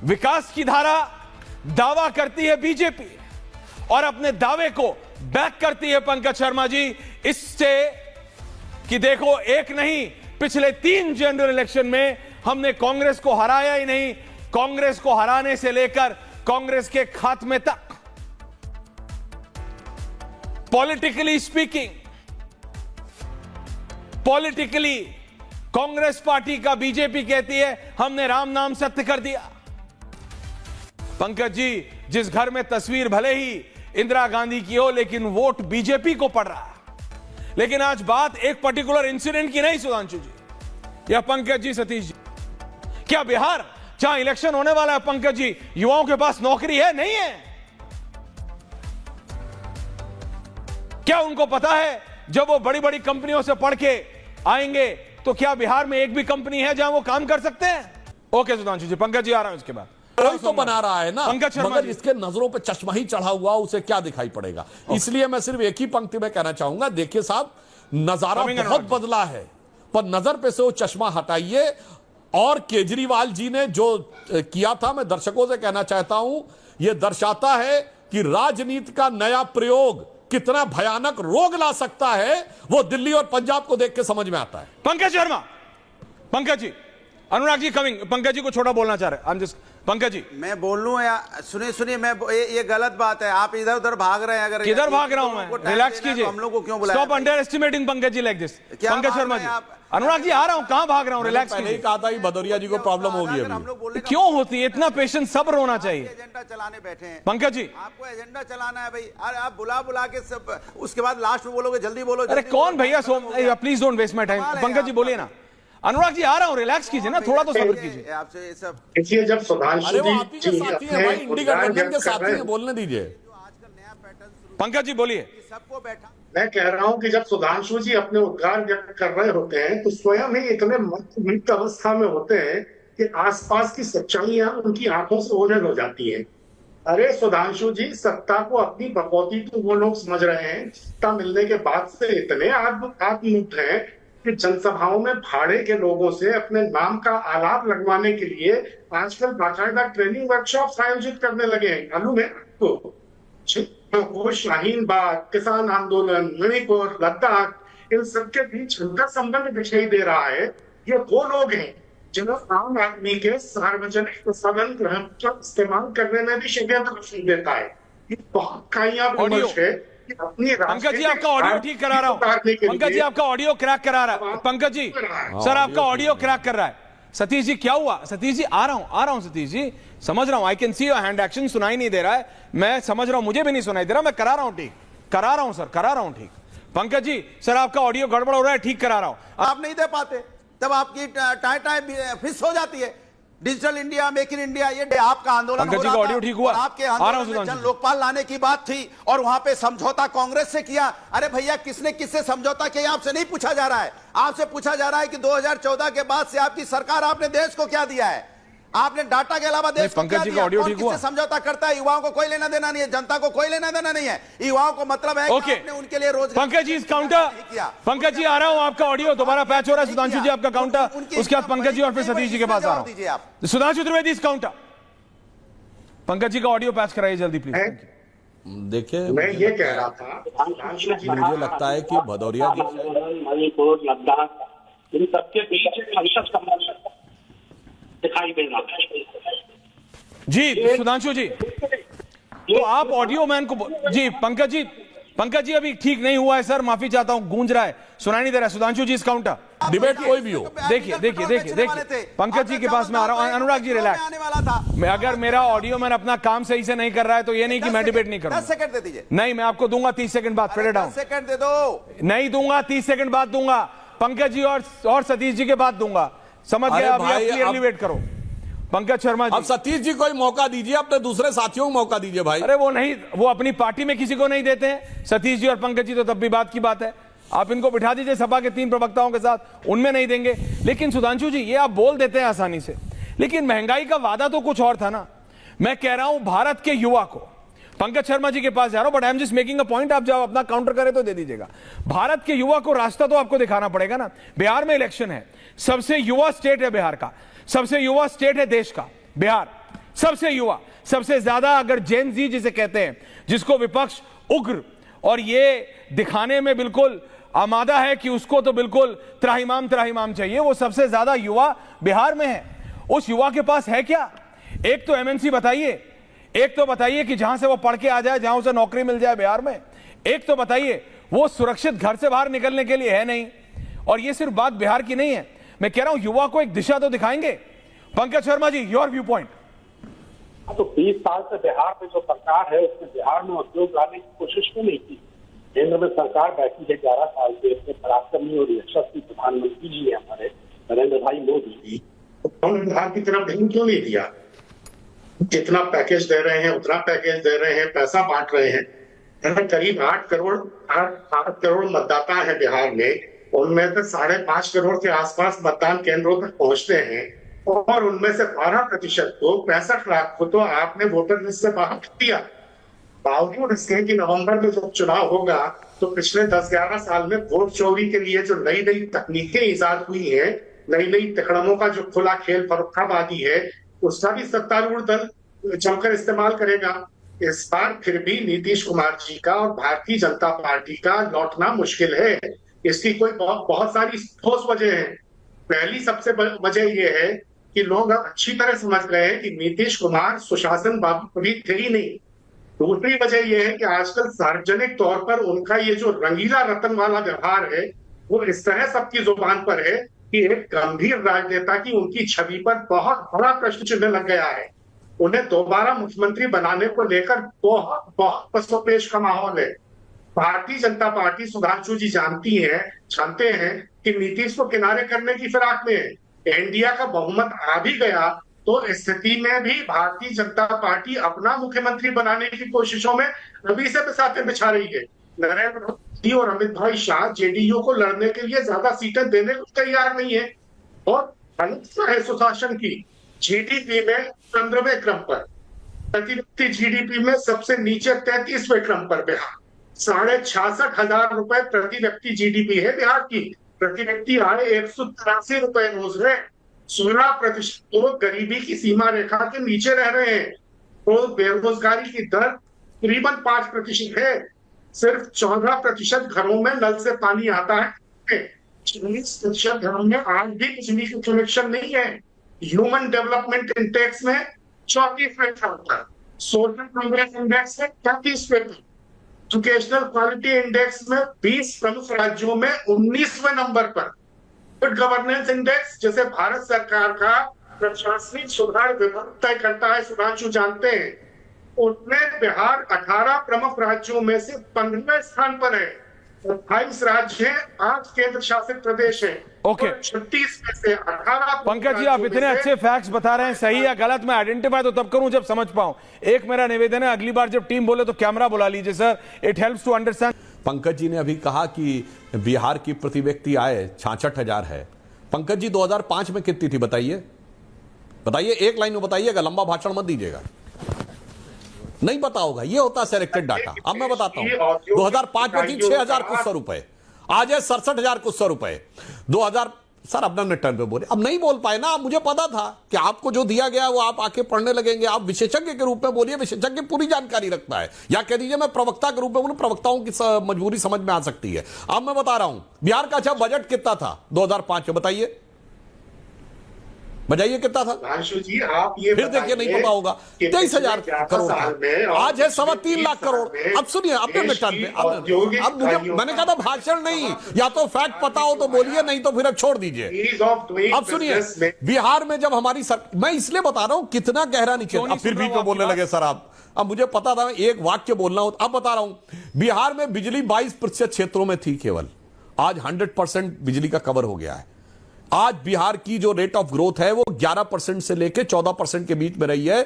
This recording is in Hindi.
विकास की धारा दावा करती है बीजेपी और अपने दावे को बैक करती है पंकज शर्मा जी इससे कि देखो एक नहीं पिछले 3 जनरल इलेक्शन में हमने कांग्रेस को हराया ही नहीं, कांग्रेस को हराने से लेकर कांग्रेस के खात्मे तक politically speaking, politically Congress party का बीजेपी कहती है हमने राम नाम सत्य कर दिया। पंकज जी, जिस घर में तस्वीर भले ही इंदिरा गांधी की हो लेकिन वोट बीजेपी को पड़ रहा है। लेकिन आज बात एक पर्टिकुलर इंसिडेंट की नहीं सुधांशु जी या पंकज जी, सतीश जी, क्या बिहार जहां इलेक्शन होने वाला है पंकज जी, युवाओं के पास नौकरी है नहीं है? क्या उनको पता है जब वो बड़ी बड़ी कंपनियों से पढ़ के आएंगे तो क्या बिहार में एक भी कंपनी है जहां वो काम कर सकते हैं? ओके सुधांशु जी, पंकज जी आ रहा हूं इसके बाद। कोई तो बना रहा है ना, पंकज शर्मा मगर इसके नजरों पे चश्मा ही चढ़ा हुआ, उसे क्या दिखाई पड़ेगा? इसलिए मैं सिर्फ एक ही पंक्ति में कहना चाहूंगा, देखिए साहब, नजारा बहुत बदला है, पर नजर पे से वो चश्मा हटाइए। और केजरीवाल जी ने जो किया था, मैं दर्शकों से कहना चाहता हूं, यह दर्शाता है कि राजनीति का नया प्रयोग कितना भयानक रोग ला सकता है, वो दिल्ली और पंजाब को देख के समझ में आता है। पंकज शर्मा, पंकज जी, अनुराग जी कमिंग, पंकज जी को छोटा बोलना चाह रहे हैं। पंकज जी, मैं बोल लूं या सुनिए, मैं ये गलत बात है, आप इधर उधर भाग रहे हैं। अगर किधर भाग रहा हूं मैं? रिलैक्स कीजिए, हम लोग को क्यों बुलाया? Stop underestimating Pankaj ji like this. Pankaj Sharma ji, Anurag ji आ रहा हूं, कहां भाग रहा हूं? रिलैक्स कीजिए। कहा था भदौरिया जी को प्रॉब्लम होगी अभी, क्यों होती है? इतना पेशेंस, सब्र होना चाहिए। एजेंडा चलाने बैठे हैं पंकज जी, आपको एजेंडा चलाना है भाई। अरे आप बुला के सब, उसके बाद लास्ट में बोलोगे जल्दी बोलो। अरे कौन भैया? Please don't waste my time. Pankaj ji बोलिए ना। अनुराग जी आ रहा हूं, रिलैक्स कीजिए ना, थोड़ा तो सब्र कीजिए। आपसे ये सब इसलिए जब सुधांशु जी साथी है भाई, इंडी गठबंधन के साथी हैं, बोलने दीजिए। पंकज जी बोलिए। सबको बैठा, मैं कह रहा हूं कि जब सुधांशु जी अपने उद्गार व्यक्त कर रहे होते हैं तो स्वयं ही इतने मत अवस्था में होते हैं कि आसपास की सच्चाइयां उनकी आंखों से ओझल हो जाती है। अरे सुधांशु जी, सत्ता को अपनी बकौती तो वो लोग समझ रहे हैं, सत्ता मिलने के बाद से इतने आत्ममुक्त हैं कि जनसभाओं में भाड़े के लोगों से अपने नाम का आलाप लगवाने के लिए आजकल बाकायदा ट्रेनिंग वर्कशॉप आयोजित करने लगे हैं। मालूम है आपको? वो शाहीन बाग, किसान आंदोलन, मणिपुर, लद्दाख, इन सबके बीच उनका संबंध दिखाई दे रहा है। ये वो लोग हैं जिन्हें आम आदमी के सार्वजनिक संबंध ग्रहण का इस्तेमाल करने में भी षड्यंत्र देता है। ये बहुत कामयाब विमर्श है। पंकज जी आपका ऑडियो ठीक करा रहा हूं। पंकज जी आपका ऑडियो क्रैक करा रहा है। पंकज जी सर आपका ऑडियो क्रैक कर रहा है। सतीश जी क्या हुआ? सतीश जी आ रहा हूं सतीश जी, समझ रहा हूं। I can see your hand action, सुनाई नहीं दे रहा है, मैं समझ रहा हूं, मुझे भी नहीं सुनाई दे रहा, मैं करा रहा हूं ठीक, करा रहा हूं सर, करा रहा हूं ठीक। पंकज जी सर आपका ऑडियो गड़बड़ हो रहा है, ठीक करा रहा हूं। आप नहीं दे पाते तब आपकी टाई फिस हो जाती है। Digital India, make in India, ये आपका आंदोलन पंकज जी का ऑडियो ठीक हुआ? आपके आंदोलन में जन लोकपाल लाने की बात थी और वहां पे समझौता कांग्रेस से किया। अरे भैया, किसने किससे समझौता किया आपसे नहीं पूछा जा रहा है। आपसे पूछा जा रहा है कि 2014 के बाद से आपकी सरकार, आपने देश को क्या दिया है? आपने डाटा के अलावा देश को क्या दिया? कौन किससे समझौता करता है? युवाओं को कोई लेना देना नहीं है, जनता को कोई लेना देना नहीं है। युवाओं को मतलब है कि आपने उनके लिए रोजगार। पंकज जी इस काउंटर, पंकज जी आ रहा हूं, आपका ऑडियो दोबारा पैच हो रहा है। सुधांशु जी आपका काउंटर, उसके बाद पंकज जी और फिर सतीश जी के पास आ रहा हूं। सुधांशु त्रिवेदी इस काउंटर, पंकज जी का ऑडियो पैच कराइए जल्दी प्लीज। देखिए मैं ये कह रहा था, मुझे लगता है कि भदौरिया जी, मणिपुर, लद्दाख, इन सबके बीच संसद का दिखाई दे रहा है जी। सुधांशु जी तो आप ऑडियो मैन को जी, पंकज जी अभी ठीक नहीं हुआ है सर, माफी चाहता हूं, गूंज रहा है, सुनाई नहीं दे रहा है। सुधांशु जी इस काउंटर, डिबेट कोई भी हो, देखिए पंकज जी के पास में आ रहा हूं। अनुराग जी रिलैक्स, मैं अगर मेरा ऑडियो मैन अपना काम सही से नहीं कर रहा है तो ये नहीं कि मैं डिबेट नहीं करूंगा। 10 सेकंड दे दीजिए। नहीं, मैं आपको दूंगा 30 सेकंड बाद, फेड डाउन। 10 सेकंड दे दो। नहीं दूंगा, 30 सेकंड बाद दूंगा। पंकज जी और सतीश जी के बाद दूंगा, समझ गया? अभी आप क्लियरली वेट करो। पंकज शर्मा जी, अब सतीश जी को ही मौका दीजिए, अपने दूसरे साथियों को मौका दीजिए भाई। अरे वो नहीं, वो अपनी पार्टी में किसी को नहीं देते हैं। सतीश जी और पंकज जी तो तब भी बात की बात है, आप इनको बिठा दीजिए सभा के 3 प्रवक्ताओं के साथ, उनमें नहीं देंगे। लेकिन सुधांशु जी ये आप बोल देते हैं आसानी से, लेकिन महंगाई का वादा तो कुछ और था ना। मैं कह रहा हूं भारत के युवा को, पंकज शर्मा जी के पास जा रहा हूं, but I am just making a point, आप जब अपना काउंटर करें तो दे दीजिएगा। भारत के युवा को रास्ता तो आपको दिखाना पड़ेगा ना। बिहार में इलेक्शन है, सबसे युवा स्टेट है बिहार का, सबसे युवा स्टेट है देश का बिहार, सबसे युवा, सबसे ज्यादा अगर जेन जी जिसे कहते हैं, जिसको विपक्ष उग्र और ये दिखाने में बिल्कुल आमादा है कि उसको तो बिल्कुल त्राहिमाम त्राहिमाम चाहिए, वो सबसे ज्यादा युवा बिहार में है। उस युवा के पास है क्या? एक तो एमएनसी बताइए, एक तो बताइए कि जहां से वो पढ़ के आ जाए, जहां उसे नौकरी मिल जाए बिहार में, एक तो बताइए वो सुरक्षित घर से बाहर निकलने के लिए है नहीं। और ये सिर्फ बात बिहार की नहीं है, मैं कह रहा हूं युवा को एक दिशा तो दिखाएंगे। पंकज शर्मा जी, योर व्यू पॉइंट। तो 20 साल से बिहार में जो सरकार है उसने बिहार में उद्योग लाने की कोशिश क्यों नहीं की? केंद्र में सरकार बैठी है 11 साल से, इसमें पराक्रमी और यशस्वी प्रधानमंत्री जी है हमारे नरेंद्र भाई मोदी। उन्होंने बिहार की तरफ ध्यान क्यों नहीं दिया? जितना पैकेज दे रहे हैं उतना पैकेज दे रहे हैं, पैसा बांट रहे हैं। करीब 8 करोड़ मतदाता है बिहार में, उनमें से 5.5 करोड़ के आसपास मतदान केंद्रों तक पहुंचते हैं और उनमें से 12% को 65 लाख को तो आपने वोटर लिस्ट से बाहर कर दिया। बावजूद इसके कि नवंबर में जब चुनाव होगा तो पिछले 10-11 साल में वोट चोरी के लिए जो नई नई तकनीकें ईजाद हुई हैं, नई नई तिकड़मों का जो खुला खेल फरोख्ताबादी है, उसका भी सत्तारूढ़ दल जमकर इस्तेमाल करेगा। इस बार फिर भी नीतीश कुमार जी का और भारतीय जनता पार्टी का लौटना मुश्किल है। इसकी कोई बहुत सारी ठोस वजह है। पहली सबसे वजह यह है कि लोग अब अच्छी तरह समझ गए हैं कि नीतीश कुमार सुशासन बाबू कभी थे ही नहीं। दूसरी वजह यह है कि आजकल सार्वजनिक तौर पर उनका ये जो रंगीला रतन वाला व्यवहार है वो इस तरह सबकी जुबान पर है कि एक गंभीर राजनेता की उनकी छवि पर बहुत बड़ा प्रश्न चिन्ह लग गया है। उन्हें दोबारा मुख्यमंत्री बनाने को लेकर बहुत पसोपेश का माहौल है। भारतीय जनता पार्टी, सुधांशु जी जानते हैं कि नीतीश को किनारे करने की फिराक में है। इंडिया का बहुमत आ भी गया तो इस स्थिति में भी भारतीय जनता पार्टी अपना मुख्यमंत्री बनाने की कोशिशों में अभी से बिसाते बिछा रही है। नरेंद्र मोदी और अमित भाई शाह जेडीयू को लड़ने के लिए ज्यादा सीटें देने को तैयार नहीं है और अनिश्चितता है सुशासन की। जीडीपी में 15वें क्रम पर, प्रति व्यक्ति जीडीपी में सबसे नीचे 33वें क्रम पर बिहार। 66,500 रुपए प्रति व्यक्ति जीडीपी है बिहार की। प्रति व्यक्ति आय 183 रुपए रोज है। 16% लोग गरीबी की सीमा रेखा के नीचे रह रहे हैं। तो बेरोजगारी की दर करीबन 5% है। सिर्फ 14% घरों में नल से पानी आता है। 40% घरों में आज भी बिजली की कनेक्शन नहीं है। ह्यूमन डेवलपमेंट इंडेक्स में 34वें क्रम पर, सोशल प्रोग्रेस इंडेक्स में 33वें, एजुकेशनल क्वालिटी इंडेक्स में 20 प्रमुख राज्यों में 19वें नंबर पर, गुड गवर्नेंस इंडेक्स जैसे भारत सरकार का प्रशासनिक सुधार विभाग तय करता है, सुधांशु जानते हैं, उनमें बिहार 18 प्रमुख राज्यों में से 15वें स्थान पर है। 28 राज्य हैं, 8 केंद्र शासित प्रदेश हैं। ओके। 36 में से 18। पंकज जी, आप इतने अच्छे फैक्ट्स बता रहे हैं, सही या गलत मैं आइडेंटिफाई तो तब करूं जब समझ पाऊं। एक मेरा निवेदन है, अगली बार जब टीम बोले तो कैमरा बुला लीजिए sir, it helps to understand. Pankaj ji ने अभी कहा कि बिहार की प्रति व्यक्ति आय 66,000 है। पंकज जी 2005 में कितनी थी बताइए? बताइए, एक लाइन में बताइएगा, लंबा भाषण मत दीजिएगा। नहीं पता होगा, ये होता है सिलेक्टेड डाटा। अब मैं बताता हूं, 2005 में थी 6,000 कुछ सौ रुपए, आज है 67,000 कुछ सौ रुपए। 2000 सर अपना टर्न पे बोले, अब नहीं बोल पाए ना। मुझे पता था कि आपको जो दिया गया वो आप आके पढ़ने लगेंगे। आप विशेषज्ञ के रूप में बोलिए, विशेषज्ञ पूरी जानकारी रखता है, या कह दीजिए मैं प्रवक्ता के रूप में बोलूं, प्रवक्ताओं की मजबूरी समझ में आ सकती है। अब मैं बता रहा हूं बिहार का अच्छा बजट कितना था 2005 में, बताइए कितना था? जी आप ये फिर देखिए, नहीं पता होगा। 23,000 करोड़, आज है 3.25 लाख करोड़। अब सुनिए, अपने टर्न पे, अब मुझे मैंने कहा था भाषण नहीं, या तो फैक्ट पता हो तो बोलिए, नहीं तो फिर अब छोड़ दीजिए। अब सुनिए, बिहार में जब हमारी मैं इसलिए बता रहा हूं कितना गहरा नीचे। अब फिर बीच में बोलने लगे सर आप। अब मुझे पता था एक वाक्य बोलना हो, अब बता रहा हूं। बिहार में बिजली 22% क्षेत्रों में थी केवल, आज 100% बिजली का कवर हो गया है। आज बिहार की जो रेट ऑफ ग्रोथ है वो 11% से लेकर 14% के बीच में रही है।